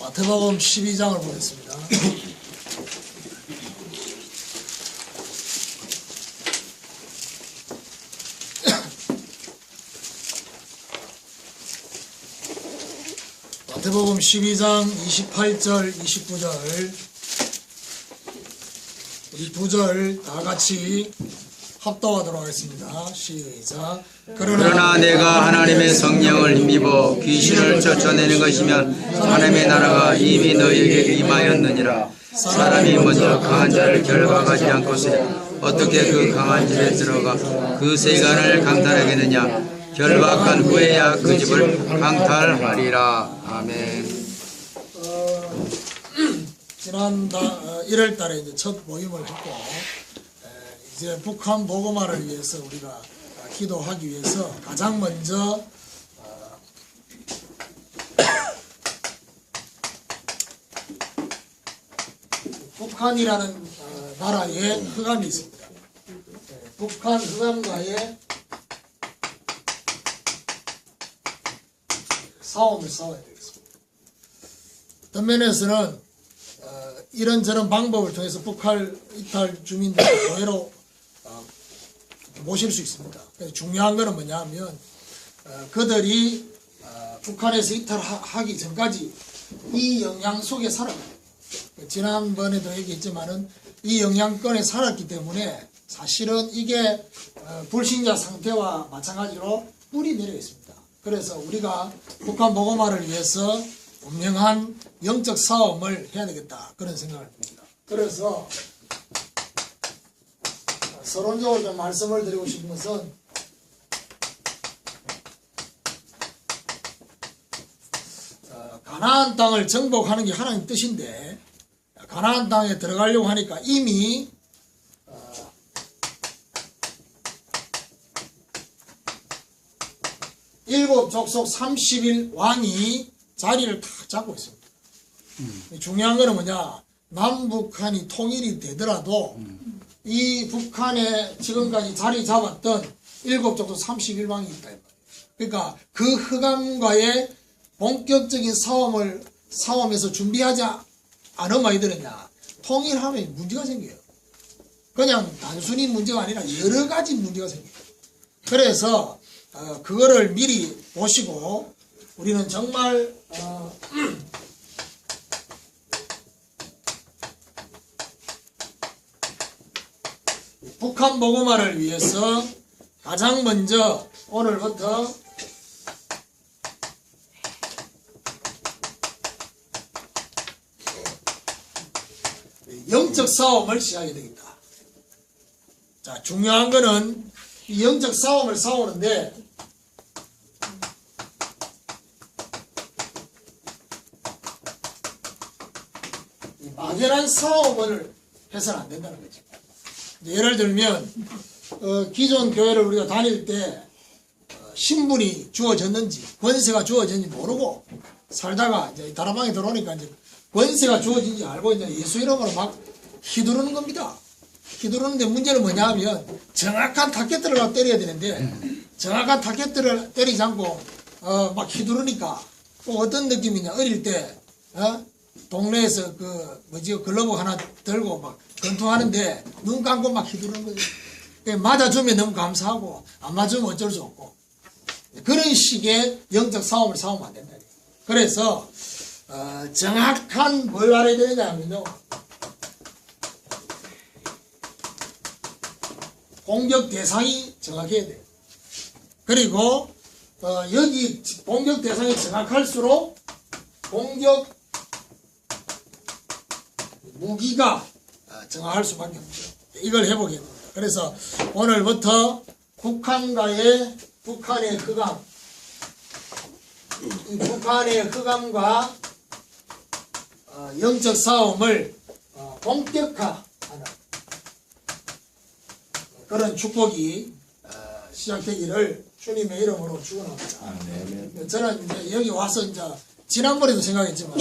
마태복음 12장을 보겠습니다. 마태복음 12장 28절 29절 이 두 절 다 같이 합독하도록 하겠습니다. 시작. 그러나 내가 하나님의 성령을 힘입어 귀신을 쫓아내는 것이면 하나님의 나라가 이미 너희에게 임하였느니라. 사람이 먼저 강한 자를 결박하지 않고서 어떻게 그 강한 집에 들어가 그 세간을 강탈하겠느냐. 결박한 후에야 그 집을 강탈하리라. 아멘. 지난 1월 달에 이제 첫 모임을 했고, 이제 북한 보고마를 위해서 우리가 기도하기 위해서 가장 먼저 북한이라는 나라에 흑암이 있습니다. 북한 흑암과의 싸움을 싸워야 되겠습니다. 어떤 면에서는 이런저런 방법을 통해서 북한 이탈 주민들을 교회로 모실 수 있습니다. 중요한 것은 뭐냐 하면 그들이 북한에서 이탈하기 전까지 이 영향 속에 살아가요. 지난번에도 얘기했지만은 이 영향권에 살았기 때문에 사실은 이게 불신자 상태와 마찬가지로 뿌리 내려 있습니다. 그래서 우리가 북한 보고마를 위해서 분명한 영적 싸움을 해야 되겠다, 그런 생각을 듭니다. 그래서 서론적으로 좀 말씀을 드리고 싶은 것은 가나안 땅을 정복하는 게 하나님 뜻인데, 가나안 땅에 들어가려고 하니까 이미 일곱 족속 30일 왕이 자리를 다 잡고 있습니다. 중요한 거는 뭐냐, 남북한이 통일이 되더라도 이 북한에 지금까지 자리 잡았던 일곱 족속 31왕이 있다. 그러니까 그 흑암과의 본격적인 싸움에서 준비하지 않으면 이들은야, 통일하면 문제가 생겨요. 그냥 단순히 문제가 아니라 여러 가지 문제가 생겨요. 그래서 그거를 미리 보시고 우리는 정말 북한 보고마를 위해서 가장 먼저 오늘부터 영적 싸움을 시작해야 되겠다. 자, 중요한 거는 이 영적 싸움을 싸우는데 막연한 싸움을 해서는 안 된다는 거죠. 예를 들면 기존 교회를 우리가 다닐 때 신분이 주어졌는지 권세가 주어졌는지 모르고 살다가 이제 다락방에 들어오니까 이제 권세가 주어진지 알고 이제 예수 이름으로 막 휘두르는 겁니다. 휘두르는데 문제는 뭐냐 하면 정확한 타겟들을 막 때려야 되는데 정확한 타겟들을 때리지 않고 막 휘두르니까 어떤 느낌이냐, 어릴 때 동네에서 글러브 하나 들고 막 권투하는데 눈 감고 막 휘두르는 거죠. 맞아주면 너무 감사하고 안 맞으면 어쩔 수 없고, 그런 식의 영적 싸움을 싸우면 안 된다. 그래서 정확한 뭘 알아야 되느냐 하면요, 공격 대상이 정확해야 돼요. 그리고 여기 공격 대상이 정확할수록 공격 무기가 정할 수밖에 없죠. 이걸 해보겠습니다. 그래서 오늘부터 북한의 흑암, 북한의 흑암과 영적 싸움을 본격화하는 그런 축복이 시작되기를 주님의 이름으로 축원합니다. 저는 이제 여기 와서 이제 지난번에도 생각했지만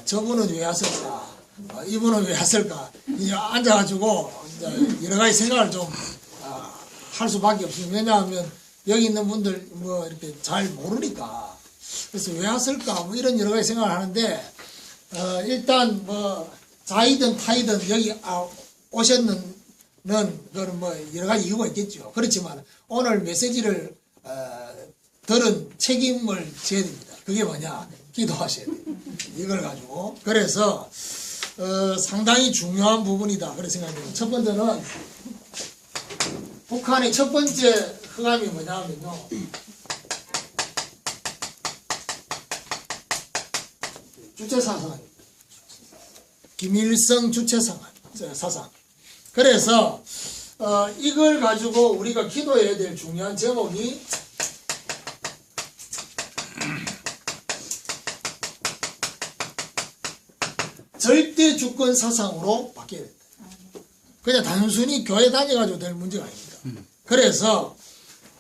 저분은 왜 왔을까, 이분은 왜 왔을까, 이제 앉아가지고 이제 여러 가지 생각을 좀 할 수밖에 없습니다. 왜냐하면 여기 있는 분들 뭐 이렇게 잘 모르니까 그래서 왜 왔을까 뭐 이런 여러 가지 생각을 하는데 일단 뭐 자이든 타이든 여기 오셨는 그런 뭐 여러 가지 이유가 있겠죠. 그렇지만 오늘 메시지를 들은 책임을 져야 됩니다. 그게 뭐냐? 기도하셔야 돼요. 이걸 가지고. 그래서 상당히 중요한 부분이다. 그런 생각이 듭니다. 첫 번째는 북한의 첫 번째 흑암이 뭐냐면요. 주체사상. 김일성 주체사상. 그래서 이걸 가지고 우리가 기도해야 될 중요한 제목이 절대 주권 사상으로 바뀌어야 된다. 그냥 단순히 교회 다녀가지고 될 문제가 아닙니다. 그래서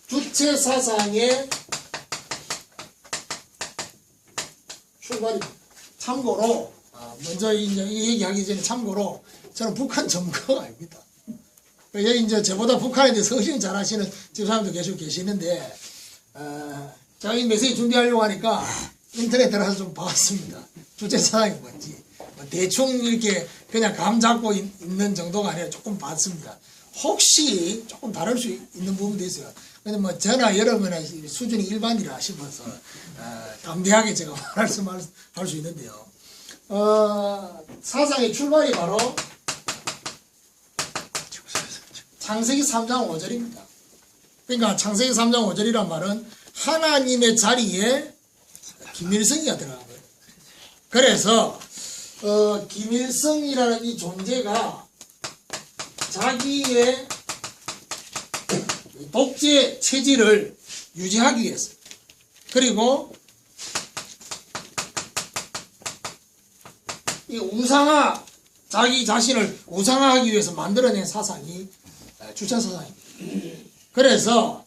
주체 사상의 출발입니다. 참고로 먼저 이 얘기하기 전에 참고로 저는 북한 전문가가 아닙니다. 여기 이제 저보다 북한에 대해서 훨씬 잘 아시는 집사람도 계시는데 제가 이 메시지 준비하려고 하니까 인터넷 들어가서 좀 봤습니다. 주체 사상이 뭔지. 대충 이렇게 그냥 감 잡고 있는 정도가 아니라 조금 봤습니다. 혹시 조금 다를 수 있는 부분도 있어요. 근데 뭐 저나 여러분의 수준이 일반이라 싶어서 담대하게 제가 말씀할 수 있는데요. 사상의 출발이 바로 창세기 3장 5절입니다. 그러니까 창세기 3장 5절이란 말은 하나님의 자리에 김일성이가 들어간 거예요. 그래서 김일성이라는 이 존재가 자기의 독재 체질을 유지하기 위해서 그리고 이 자기 자신을 우상화하기 위해서 만들어낸 사상이 주체사상입니다. 그래서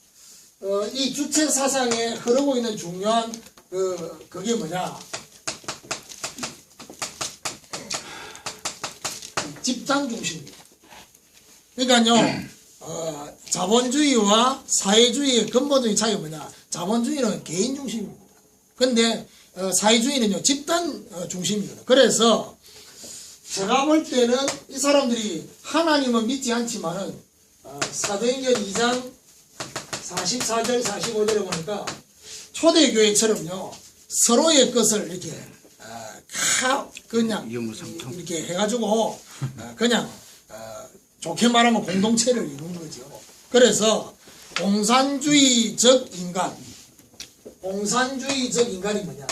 이 주체사상에 흐르고 있는 중요한 그게 뭐냐? 집단 중심입니다. 그러니까요, 자본주의와 사회주의의 근본적인 차이가 뭐냐? 자본주의는 개인 중심입니다. 근데 사회주의는요, 집단 중심이거든요. 그래서 제가 볼 때는 이 사람들이 하나님은 믿지 않지만은 사도행전 2장 44절, 45절에 보니까 초대교회처럼요, 서로의 것을 이렇게 그냥 이렇게 해가지고 그냥 좋게 말하면 공동체를 이루는 거죠. 그래서 공산주의적 인간이 뭐냐?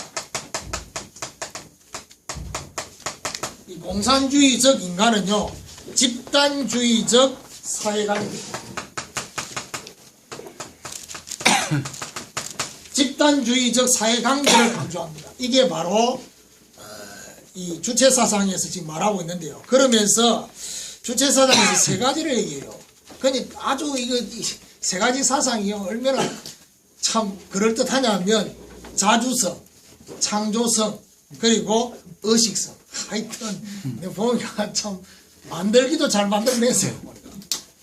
이 공산주의적 인간은요, 집단주의적 사회관계입니다. 집단주의적 사회관계를 강조합니다. 이게 바로 이 주체사상에서 지금 말하고 있는데요. 그러면서 주체사상에서 세 가지를 얘기해요. 그러니까 아주 이 세 가지 사상이 얼마나 참 그럴듯하냐면 자주성, 창조성, 그리고 의식성. 하여튼 보니까 참 만들기도 잘 만들어냈어요.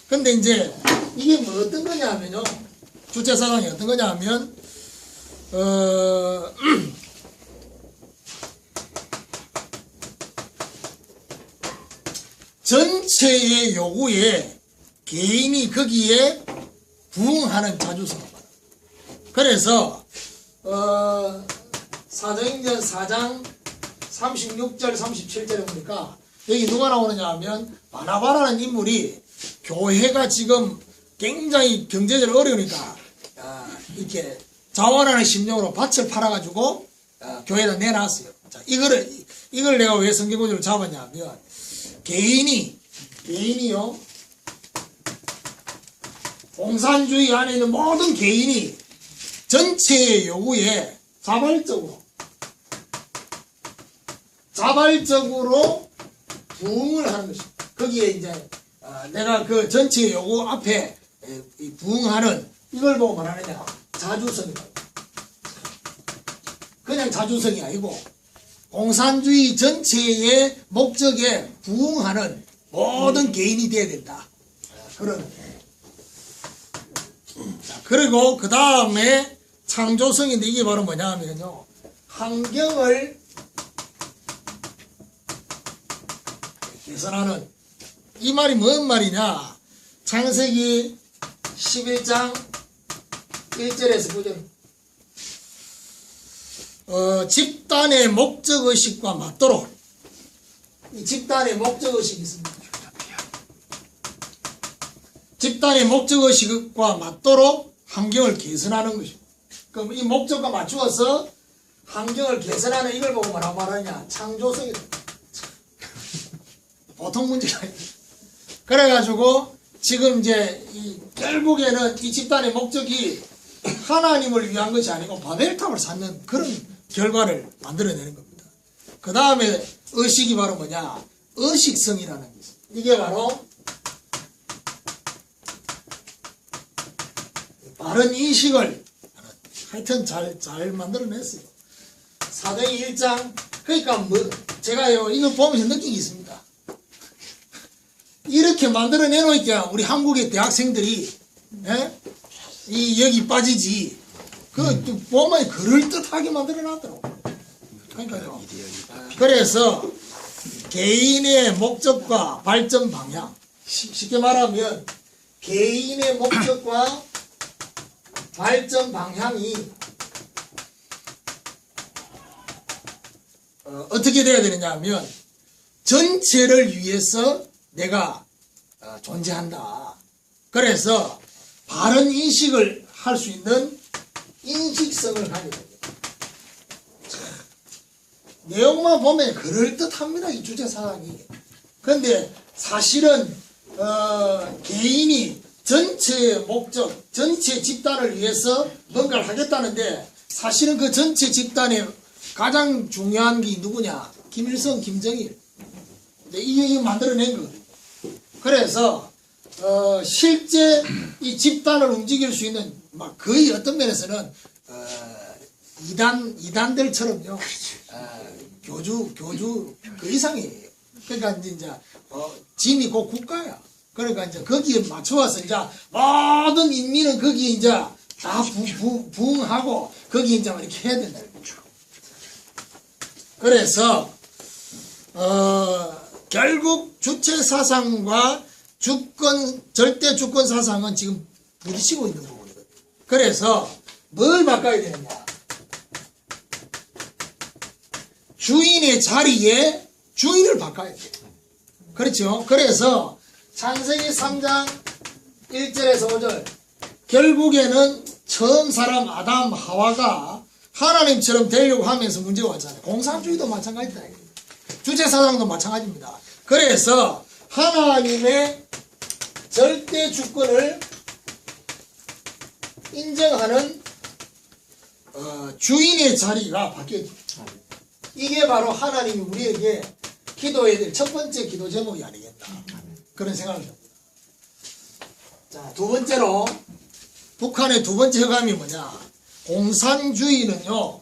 근데 이제 이게 뭐 어떤 거냐면요. 주체사상이 어떤 거냐면 전체의 요구에 개인이 거기에 부응하는 자주성을 말합니다. 그래서 사도행전 4장 36절 37절에 보니까 여기 누가 나오느냐 하면 바나바라는 인물이 교회가 지금 굉장히 경제적으로 어려우니까 이렇게 자원하는 심령으로 밭을 팔아가지고 교회에다 내놨어요. 자, 이걸 내가 왜 성경구조를 잡았냐면 개인이요, 공산주의 안에 있는 모든 개인이 전체의 요구에 자발적으로 부응을 하는 것입니다. 거기에 이제 내가 그 전체의 요구 앞에 부응하는 이걸 보고 말하느냐? 자주성이라고. 그냥 자주성이 아니고 공산주의 전체의 목적에 부응하는 모든 개인이 되어야 된다. 그런 자, 그리고 그 다음에 창조성인데 이게 바로 뭐냐 하면요. 환경을 개선하는, 이 말이 뭔 말이냐. 창세기 11장 1절에서 9절. 집단의 목적의식과 맞도록, 이 집단의 목적의식이 있습니다. 집단의 목적의식과 맞도록 환경을 개선하는 것입니다. 그럼 이 목적과 맞추어서 환경을 개선하는 이걸 보고 뭐라고 말하냐? 창조성이다. 보통 문제가 아닙니다. 그래가지고 지금 이제 결국에는 이 집단의 목적이 하나님을 위한 것이 아니고 바벨탑을 쌓는 그런 결과를 만들어내는 겁니다. 그 다음에 의식이 바로 뭐냐? 의식성이라는 게 있습니다. 이게 바로 바른 인식을 하여튼 잘 만들어냈어요. 사도행전 1장. 그러니까 뭐 제가요 이거 보면서 느낀 게 있습니다. 이렇게 만들어내놓으니까 우리 한국의 대학생들이 여기 빠지지. 보면 그럴듯하게 만들어놨더라고. 그러니까요. 그래서 개인의 목적과 발전 방향, 쉽게 말하면 개인의 목적과 발전 방향이 어떻게 돼야 되느냐 하면 전체를 위해서 내가 존재한다. 그래서 바른 인식을 할 수 있는 인식성을 가져야 됩니다. 내용만 보면 그럴듯합니다. 이 주제 사항이. 그런데 사실은 개인이 전체의 목적, 전체 집단을 위해서 뭔가를 하겠다는데 사실은 그 전체 집단의 가장 중요한 게 누구냐? 김일성, 김정일. 이게 만들어낸 거거든요. 그래서 실제 이 집단을 움직일 수 있는 막 거의 어떤 면에서는 이단들처럼요. 교주 그 이상이에요. 그러니까 이제 짐이 곧 국가야. 그러니까 이제 거기에 맞춰서 이제 모든 인민은 거기에 이제 다 부응하고 거기에 이제 이렇게 해야 된다. 그래서 결국 주체 사상과 절대 주권 사상은 지금 부딪히고 있는 부분이거든요. 그래서 뭘 바꿔야 되느냐? 주인의 자리에 주인을 바꿔야 돼요. 그렇죠? 그래서 창세기 3장 1절에서 5절 결국에는 처음 사람 아담 하와가 하나님처럼 되려고 하면서 문제가 왔잖아요. 공산주의도 마찬가지다. 주체사상도 마찬가지입니다. 그래서 하나님의 절대 주권을 인정하는 주인의 자리가 바뀌어요. 이게 바로 하나님이 우리에게 기도해야 될 첫 번째 기도 제목이 아니겠나. 그런 생각을 합니다. 자, 두 번째로 북한의 두 번째 흑암이 뭐냐. 공산주의는요.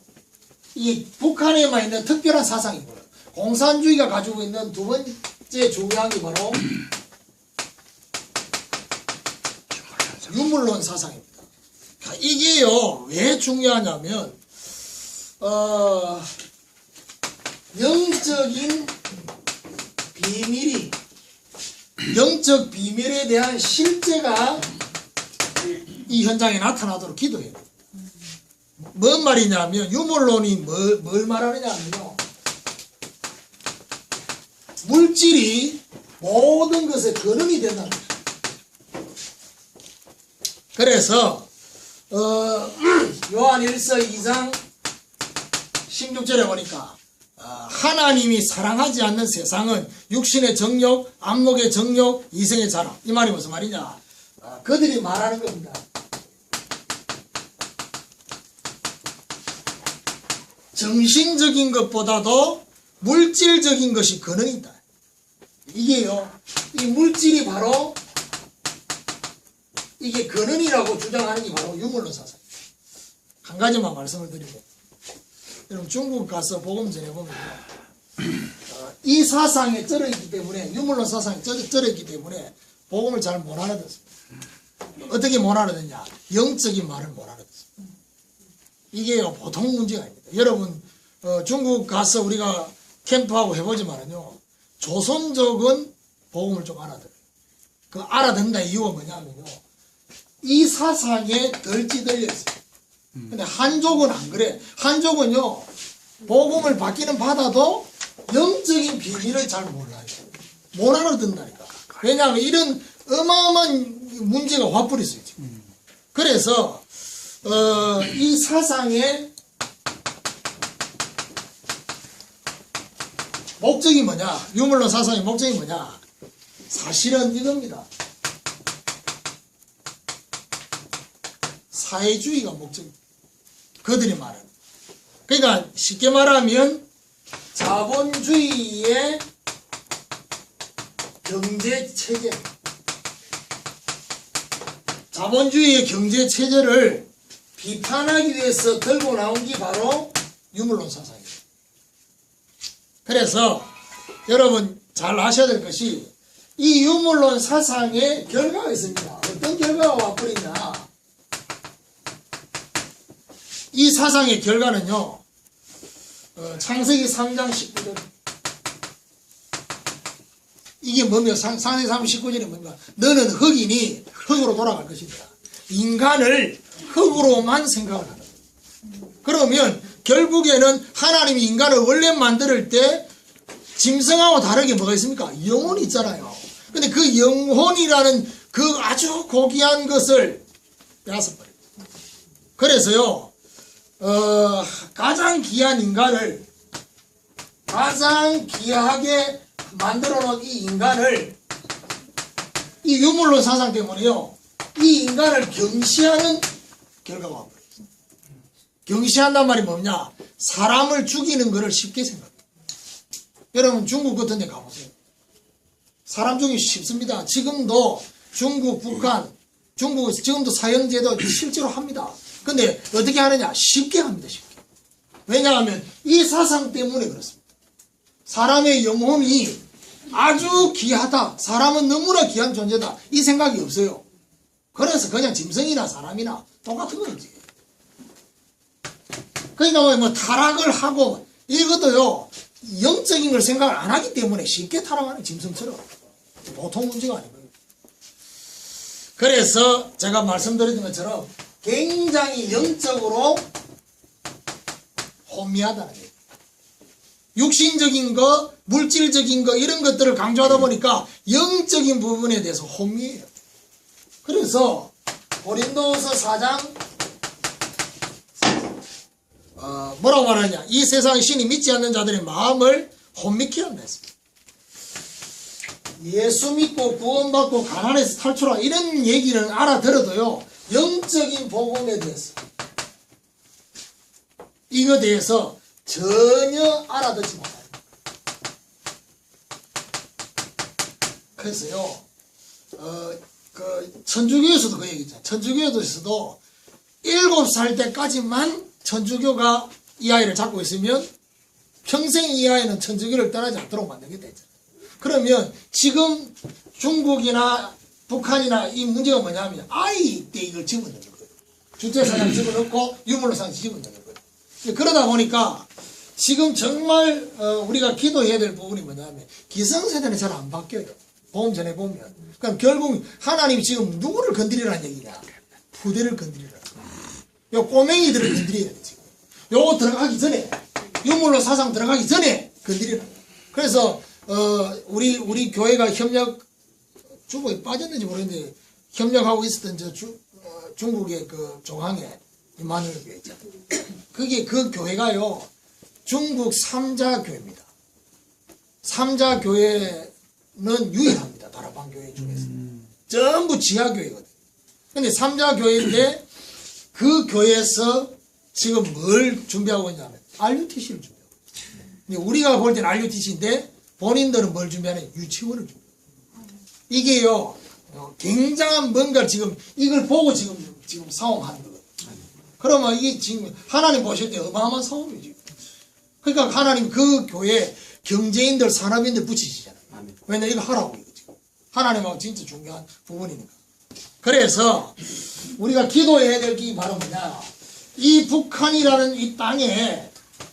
이 북한에만 있는 특별한 사상이고요. 공산주의가 가지고 있는 두 번째 중요한 게 바로 유물론 사상입니다. 이게요 왜 중요하냐면 영적 비밀에 대한 실제가 이 현장에 나타나도록 기도해요. 뭔 말이냐면 유물론이 뭘 말하느냐면요. 물질이 모든 것의 근원이 된다는 거죠. 그래서 요한 1서 2장 16절에 보니까 하나님이 사랑하지 않는 세상은 육신의 정욕, 안목의 정욕, 이성의 자랑. 이 말이 무슨 말이냐? 그들이 말하는 겁니다. 정신적인 것보다도 물질적인 것이 근원이다. 이게요. 이 물질이 바로 이게 근원이라고 주장하는 게 바로 유물론 사상. 한 가지만 말씀을 드리고, 여러분 중국 가서 복음 전해보면 이 사상에 쩔어있기 때문에 유물론 사상에 쩔어있기 때문에 복음을 잘 못 알아듣습니다. 어떻게 못 알아듣냐? 영적인 말을 못 알아듣습니다. 이게 보통 문제가 아닙니다. 여러분 중국 가서 우리가 캠프하고 해보지만요, 조선족은 복음을 좀 알아들어요. 그 알아듣는다 이유가 뭐냐면요, 이 사상에 덜 찌들려 있어요. 근데 한족은 안 그래. 한족은요, 복음을 받기는 받아도 영적인 비밀을 잘 몰라요. 못 알아듣는다니까. 왜냐하면 이런 어마어마한 문제가 화풀이 있어요. 그래서 이 사상의 목적이 뭐냐, 유물론 사상의 목적이 뭐냐, 사실은 이겁니다. 사회주의가 목적입니다. 그들이 말하는. 그러니까 쉽게 말하면 자본주의의 경제체제, 자본주의의 경제체제를 비판하기 위해서 들고 나온 게 바로 유물론 사상이에요. 그래서 여러분 잘 아셔야 될 것이, 이 유물론 사상의 결과가 있습니다. 어떤 결과가 와버리냐, 이 사상의 결과는요, 창세기 3장 19절. 이게 뭐며, 창세기 3장 19절이 뭡니까? 너는 흙이니 흙으로 돌아갈 것이다. 인간을 흙으로만 생각을 하는 거예요. 그러면 결국에는 하나님이 인간을 원래 만들 때 짐승하고 다르게 뭐가 있습니까? 영혼이 있잖아요. 근데 그 영혼이라는 그 아주 고귀한 것을 빼앗아버려요. 그래서요, 가장 귀한 인간을, 가장 귀하게 만들어 놓은 이 인간을, 이 유물론 사상 때문에요, 이 인간을 경시하는 결과가 와버려요. 경시한단 말이 뭐냐? 사람을 죽이는 것을 쉽게 생각해요. 여러분 중국 같은 데 가보세요. 사람 죽이기 쉽습니다. 지금도 중국, 북한, 중국은 지금도 사형제도 실제로 합니다. 근데 어떻게 하느냐? 쉽게 합니다. 쉽게. 왜냐하면 이 사상 때문에 그렇습니다. 사람의 영혼이 아주 귀하다, 사람은 너무나 귀한 존재다, 이 생각이 없어요. 그래서 그냥 짐승이나 사람이나 똑같은 거지. 그러니까 뭐 타락을 하고, 이것도요 영적인 걸 생각을 안 하기 때문에 쉽게 타락하는, 짐승처럼. 보통 문제가 아니고요. 그래서 제가 말씀드린 것처럼 굉장히 영적으로 혼미하다는 거예요. 육신적인 거, 물질적인 거, 이런 것들을 강조하다 보니까 영적인 부분에 대해서 혼미해요. 그래서 고린도서 4장 뭐라고 말하냐, 이 세상의 신이 믿지 않는 자들의 마음을 혼미케 한다 했습니다. 예수 믿고 구원받고 가난에서 탈출하라, 이런 얘기는 알아들어도요, 영적인 복음에 대해서, 이거에 대해서 전혀 알아듣지 못해요. 그래서요, 천주교에서도 그 얘기 있잖아요. 천주교에서도 7살 때까지만 천주교가 이 아이를 잡고 있으면 평생 이 아이는 천주교를 떠나지 않도록 만들겠다 했잖아요. 그러면 지금 중국이나 북한이나 이 문제가 뭐냐면 아이 때 이걸 집어넣는 거예요. 주체사상 집어넣고 유물론상 집어넣는 거예요. 그러다 보니까 지금 정말 우리가 기도해야 될 부분이 뭐냐면, 기성세대는 잘 안 바뀌어요. 보험 전에 보면. 그럼 결국 하나님이 지금 누구를 건드리라는 얘기냐? 후대를 건드리라. 요 꼬맹이들을 건드려야 돼, 지금. 요거 들어가기 전에, 유물론 사상 들어가기 전에 건드리라. 그래서 우리 교회가 협력, 중국에 빠졌는지 모르겠는데 협력하고 있었던 중국의 그 종항에 이마누엘 교회 있잖아요. 그게 그 교회가요, 중국 3자 교회입니다. 3자 교회는 유일합니다. 다락방 교회 중에서. 전부 지하 교회거든요. 근데 3자 교회인데 그 교회에서 지금 뭘 준비하고 있냐면 RUTC를 준비하고 있어요. 우리가 볼 때는 RUTC인데 본인들은 뭘 준비하냐? 유치원을 준비해요. 이게요, 굉장한 뭔가를 지금 이걸 보고 지금 사용하는 거예요. 그러면 이게 지금 하나님 보실 때 어마어마한 사업이죠. 그러니까 하나님 그 교회 경제인들, 산업인들 붙이시잖아요. 왜냐면 이거 하라고 이거죠. 하나님하고 진짜 중요한 부분이니까. 그래서 우리가 기도해야 될 게 바로 뭐냐, 이 북한이라는 이 땅에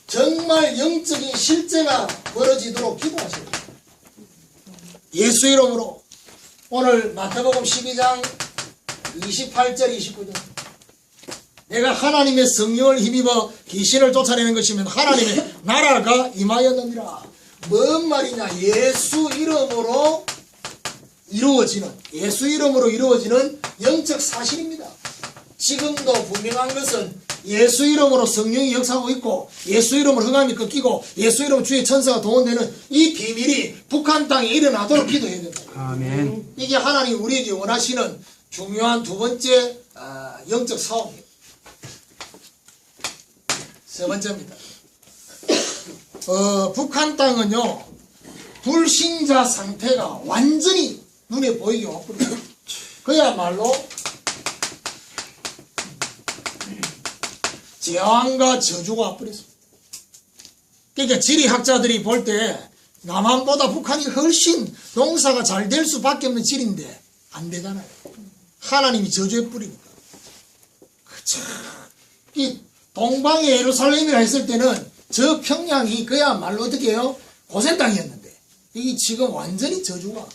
정말 영적인 실제가 벌어지도록 기도하셔야 돼요. 예수 이름으로. 오늘 마태복음 12장 28절 29절, 내가 하나님의 성령을 힘입어 귀신을 쫓아내는 것이면 하나님의 나라가 임하였느니라. 뭔 말이냐, 예수 이름으로 이루어지는 영적 사실입니다. 지금도 분명한 것은 예수 이름으로 성령이 역사하고 있고, 예수 이름으로 흑암이 꺾이고, 예수 이름으로 주의 천사가 동원되는 이 비밀이 북한 땅에 일어나도록 기도해야 된다. 아멘. 이게 하나님 우리에게 원하시는 중요한 두 번째 영적 사업이에요. 세 번째입니다. 북한 땅은요, 불신자 상태가 완전히 눈에 보이게 와버려요. 그야말로 재앙과 저주가 와버렸어요. 그러니까 지리학자들이 볼 때 남한보다 북한이 훨씬 농사가 잘 될 수밖에 없는 지리인데 안 되잖아요. 하나님이 저주해 뿌리니까. 이 동방의 예루살렘이라 했을 때는 저 평양이 그야말로 어떻게 해요? 고센 땅이었는데 이게 지금 완전히 저주가